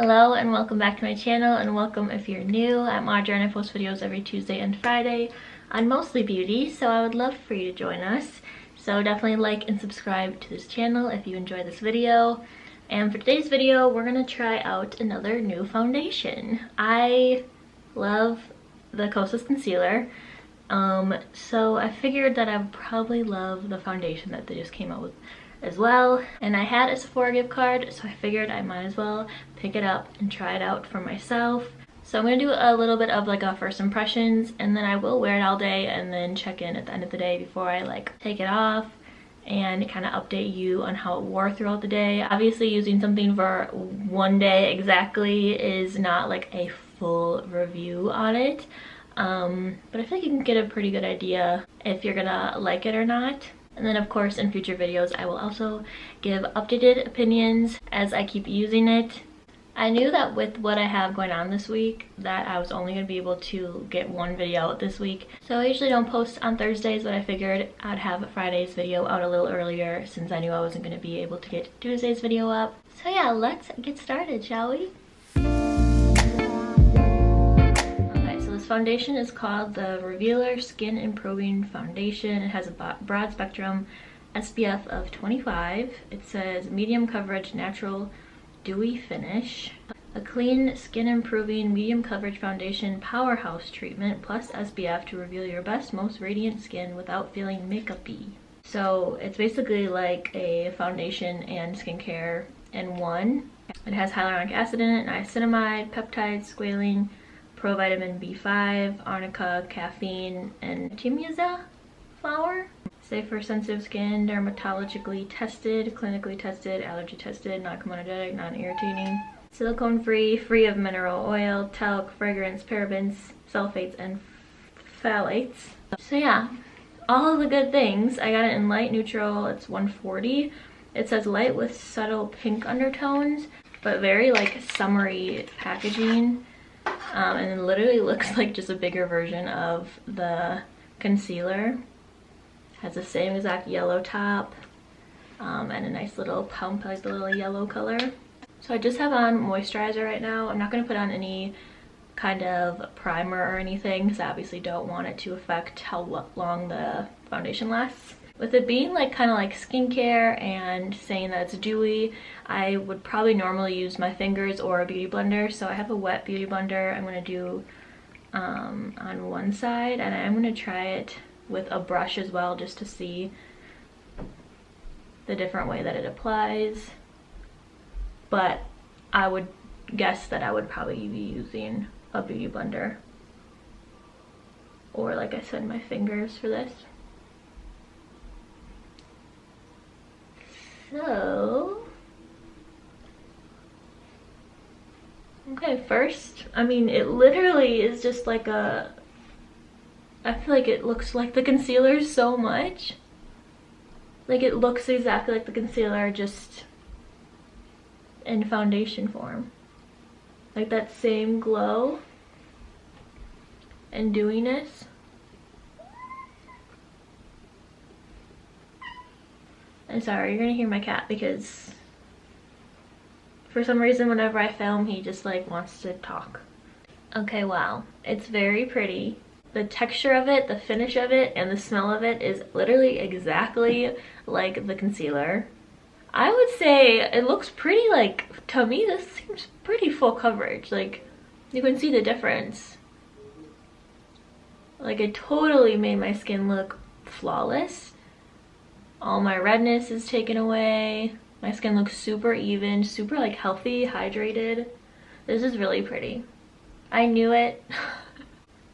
Hello and welcome back to my channel, and welcome if you're new. I'm Audra and I post videos every Tuesday and Friday on mostly beauty, so I would love for you to join us. So definitely like and subscribe to this channel if you enjoy this video. And for today's video, we're gonna try out another new foundation. I love the Kosas concealer, so I figured that I would probably love the foundation that they just came out with as well. And I had a Sephora gift card, so I figured I might as well pick it up and try it out for myself. So I'm gonna do a little bit of like a first impressions, and then I will wear it all day and then check in at the end of the day before I like take it off and kind of update you on how it wore throughout the day. Obviously using something for one day exactly is not like a full review on it, but I feel like you can get a pretty good idea if you're gonna like it or not. And then of course in future videos I will also give updated opinions as I keep using it. I knew that with what I have going on this week that I was only going to be able to get one video out this week. So I usually don't post on Thursdays, but I figured I'd have Friday's video out a little earlier since I knew I wasn't going to be able to get Tuesday's video up. So yeah, let's get started, shall we? This foundation is called the Revealer Skin Improving Foundation. It has a broad spectrum SPF of 25. It says medium coverage, natural, dewy finish. A clean, skin improving, medium coverage foundation powerhouse treatment plus SPF to reveal your best, most radiant skin without feeling makeup-y. So it's basically like a foundation and skincare in one. It has hyaluronic acid in it, niacinamide, peptides, squalene, provitamin B5, arnica, caffeine, and Timeza flower. Safe for sensitive skin, dermatologically tested, clinically tested, allergy tested, non-comedogenic, non-irritating, silicone free, free of mineral oil, talc, fragrance, parabens, sulfates, and phthalates. So yeah, all of the good things. I got it in light neutral. It's 140. It says light with subtle pink undertones, but very like summery packaging. And it literally looks like just a bigger version of the concealer. Has the same exact yellow top, and a nice little pump, like the little yellow color. So I just have on moisturizer right now. I'm not going to put on any kind of primer or anything because I obviously don't want it to affect how long the foundation lasts. With it being like kind of like skincare and saying that it's dewy, I would probably normally use my fingers or a beauty blender. So I have a wet beauty blender I'm going to do on one side, and I'm going to try it with a brush as well just to see the different way that it applies. But I would guess that I would probably be using a beauty blender, or like I said, my fingers for this. So, okay, first, I mean, it literally is just like a, I feel like it looks like the concealer so much. Like it looks exactly like the concealer, just in foundation form. Like that same glow and dewiness. I'm sorry, you're gonna hear my cat because for some reason whenever I film he just like wants to talk. Okay, wow, it's very pretty. The texture of it, the finish of it, and the smell of it is literally exactly like the concealer. I would say it looks pretty, like, to me this seems pretty full coverage. Like, you can see the difference. Like, it totally made my skin look flawless. All my redness is taken away. My skin looks super even, super like healthy, hydrated. This is really pretty. I knew it.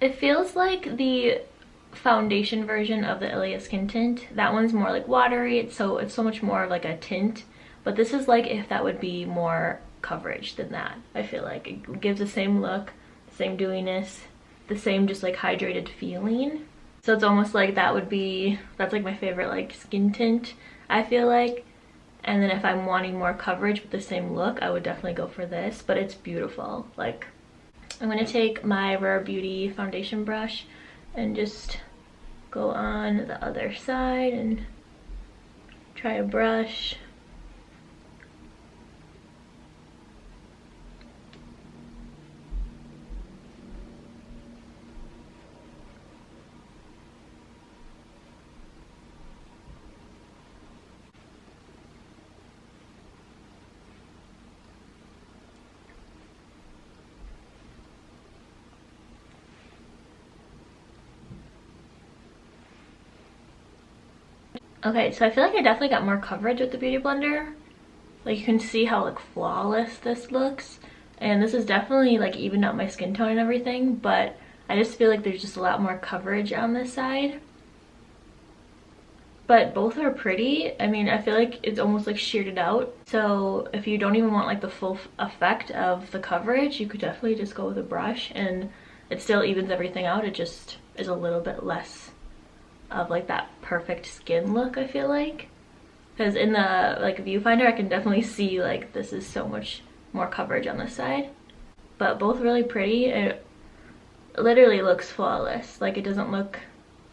It feels like the foundation version of the Ilia Skin Tint. That one's more like watery, it's so much more of like a tint. But this is like if that would be more coverage than that. I feel like it gives the same look, the same dewiness, the same just like hydrated feeling. So it's almost like that would be, that's like my favorite like skin tint, I feel like. And then if I'm wanting more coverage with the same look, I would definitely go for this, but it's beautiful. Like, I'm gonna take my Rare Beauty foundation brush and just go on the other side and try to brush Okay, so I feel like I definitely got more coverage with the Beauty Blender. Like you can see how like flawless this looks. And this is definitely like evened out my skin tone and everything, but I just feel like there's just a lot more coverage on this side. But both are pretty. I mean, I feel like it's almost like sheared out. So if you don't even want like the full effect of the coverage, you could definitely just go with a brush and it still evens everything out. It just is a little bit less of like that perfect skin look, I feel like. Because in the like viewfinder, I can definitely see like this is so much more coverage on this side. But both really pretty. It literally looks flawless. Like it doesn't look,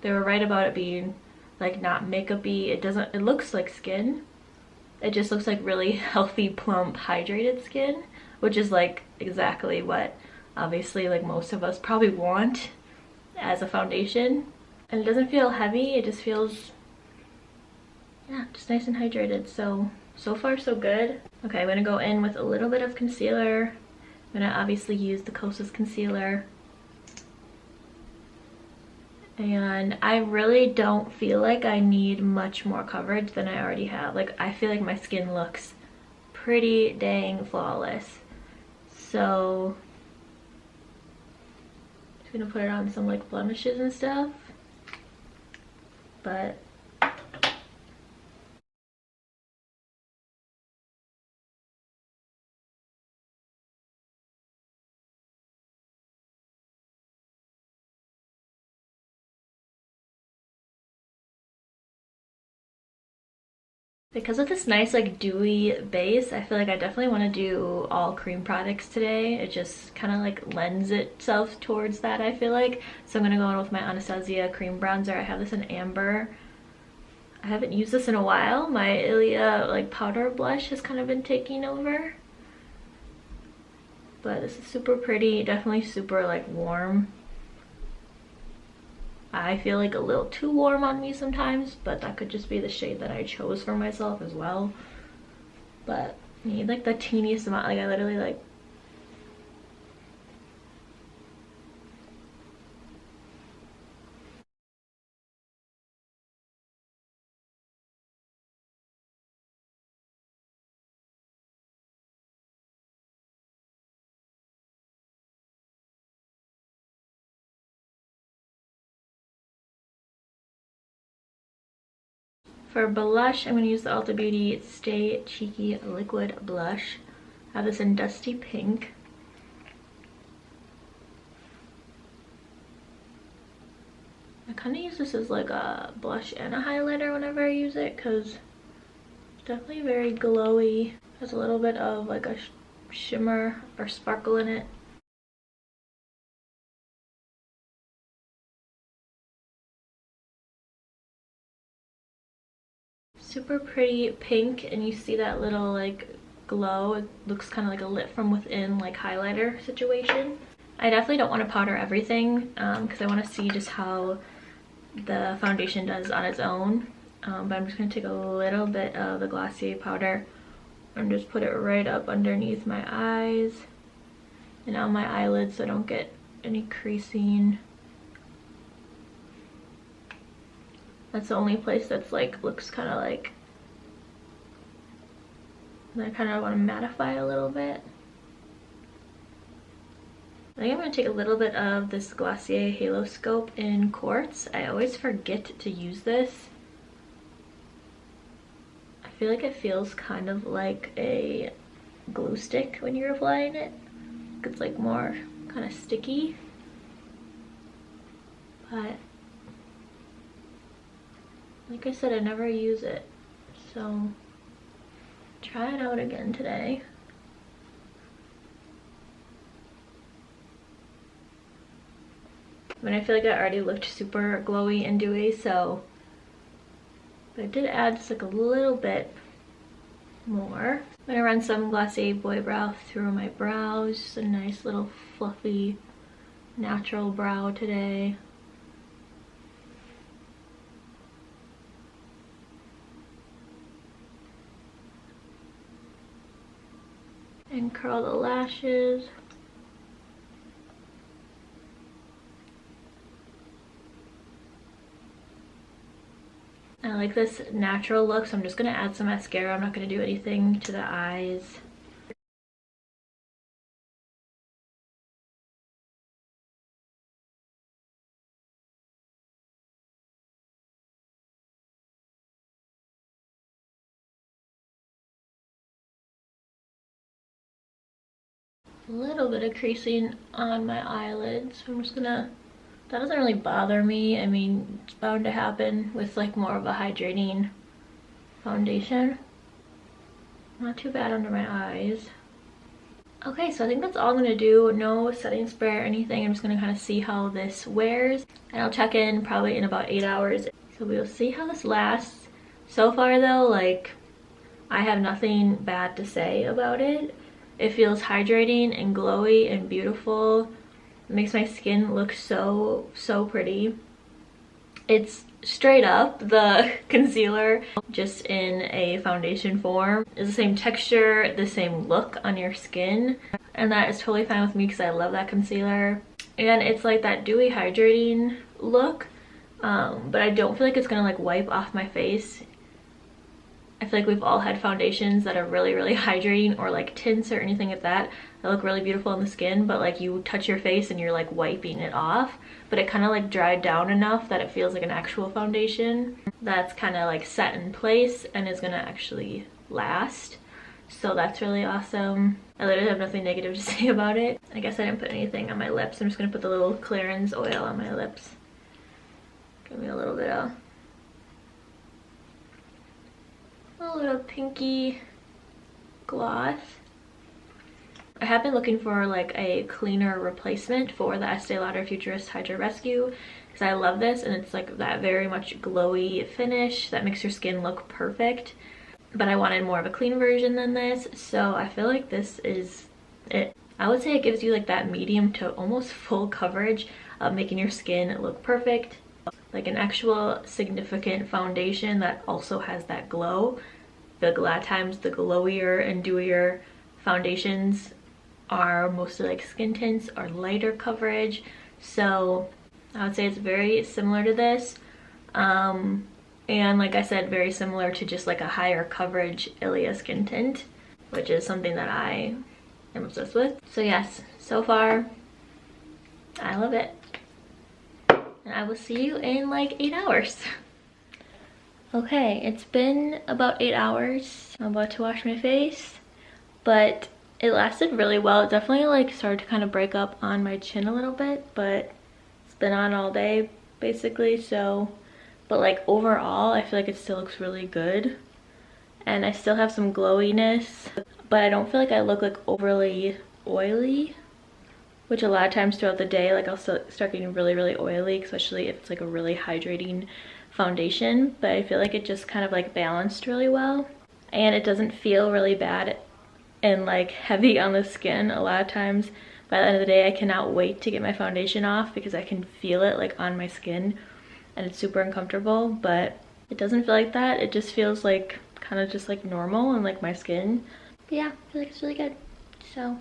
they were right about it being like not makeup-y. It doesn't, it looks like skin. It just looks like really healthy, plump, hydrated skin, which is like exactly what obviously like most of us probably want as a foundation. And it doesn't feel heavy, it just feels, yeah, just nice and hydrated. So far so good. Okay, I'm gonna go in with a little bit of concealer. I'm gonna obviously use the Kosas concealer. And I really don't feel like I need much more coverage than I already have. Like I feel like my skin looks pretty dang flawless. So just gonna put it on some like blemishes and stuff. But because of this nice like dewy base, I feel like I definitely want to do all cream products today. It just kind of like lends itself towards that, I feel like. So I'm gonna go in with my Anastasia cream bronzer. I have this in amber. I haven't used this in a while. My Ilia like powder blush has kind of been taking over. But this is super pretty, definitely super like warm. I feel like a little too warm on me sometimes, but that could just be the shade that I chose for myself as well. But I need like the teeniest amount, like I literally like for blush, I'm going to use the Ulta Beauty Stay Cheeky Liquid Blush. I have this in Dusty Pink. I kind of use this as like a blush and a highlighter whenever I use it because it's definitely very glowy. Has a little bit of like a shimmer or sparkle in it. Super pretty pink, and you see that little like glow. It looks kind of like a lit from within like highlighter situation. I definitely don't want to powder everything because I want to see just how the foundation does on its own. But I'm just going to take a little bit of the Glossier powder and just put it right up underneath my eyes and on my eyelids so I don't get any creasing. That's the only place that's like looks kind of like, and I kind of want to mattify a little bit. I think I'm going to take a little bit of this Glossier Halo Scope in Quartz. I always forget to use this. I feel like it feels kind of like a glue stick when you're applying it. It's like more kind of sticky. But like I said, I never use it. So try it out again today. I mean, I feel like I already looked super glowy and dewy, so but I did add just like a little bit more. I'm gonna run some Glossier Boy Brow through my brows. Just a nice little fluffy natural brow today. And curl the lashes. I like this natural look, so I'm just gonna add some mascara. I'm not gonna do anything to the eyes. A little bit of creasing on my eyelids. I'm just gonna, that doesn't really bother me. I mean, it's bound to happen with like more of a hydrating foundation. Not too bad under my eyes. Okay, so I think that's all I'm gonna do. No setting spray or anything. I'm just gonna kind of see how this wears. And I'll check in probably in about 8 hours. So we'll see how this lasts. So far though, like, I have nothing bad to say about it. It feels hydrating and glowy and beautiful. It makes my skin look so pretty. It's straight up the concealer, just in a foundation form. It's the same texture, the same look on your skin, and that is totally fine with me because I love that concealer. And it's like that dewy hydrating look, but I don't feel like it's gonna like wipe off my face. I feel like we've all had foundations that are really hydrating, or like tints or anything like that look really beautiful on the skin, but like you touch your face and you're like wiping it off, but it kind of like dried down enough that it feels like an actual foundation that's kind of like set in place and is gonna actually last. So that's really awesome. I literally have nothing negative to say about it. I guess I didn't put anything on my lips. I'm just gonna put the little clearance oil on my lips. Give me a little bit of a little pinky gloss. I have been looking for like a cleaner replacement for the Estee Lauder Futurist Hydra Rescue because I love this, and it's like that very much glowy finish that makes your skin look perfect. But I wanted more of a clean version than this, so I feel like this is it. I would say it gives you like that medium to almost full coverage of making your skin look perfect. Like an actual significant foundation that also has that glow. I feel like a lot of times the glowier and dewier foundations are mostly like skin tints or lighter coverage. So I would say it's very similar to this. And like I said, very similar to just like a higher coverage Ilia skin tint, which is something that I am obsessed with. So yes, so far, I love it. And I will see you in like 8 hours. Okay, it's been about 8 hours. I'm about to wash my face, but it lasted really well. It definitely like started to kind of break up on my chin a little bit, but it's been on all day basically, so. But like overall, I feel like it still looks really good. And I still have some glowiness, but I don't feel like I look like overly oily, which a lot of times throughout the day, like I'll start getting really oily, especially if it's like a really hydrating foundation. But I feel like it just kind of like balanced really well. And it doesn't feel really bad and like heavy on the skin. A lot of times by the end of the day, I cannot wait to get my foundation off because I can feel it like on my skin. And it's super uncomfortable, but it doesn't feel like that. It just feels like kind of just like normal and like my skin. But yeah, I feel like it's really good. So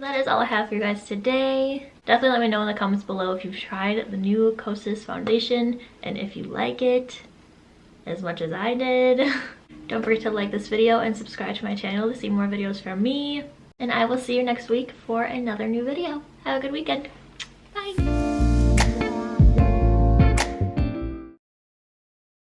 that is all I have for you guys today. Definitely let me know in the comments below if you've tried the new Kosas foundation and if you like it as much as I did. Don't forget to like this video and subscribe to my channel to see more videos from me. And I will see you next week for another new video. Have a good weekend. Bye.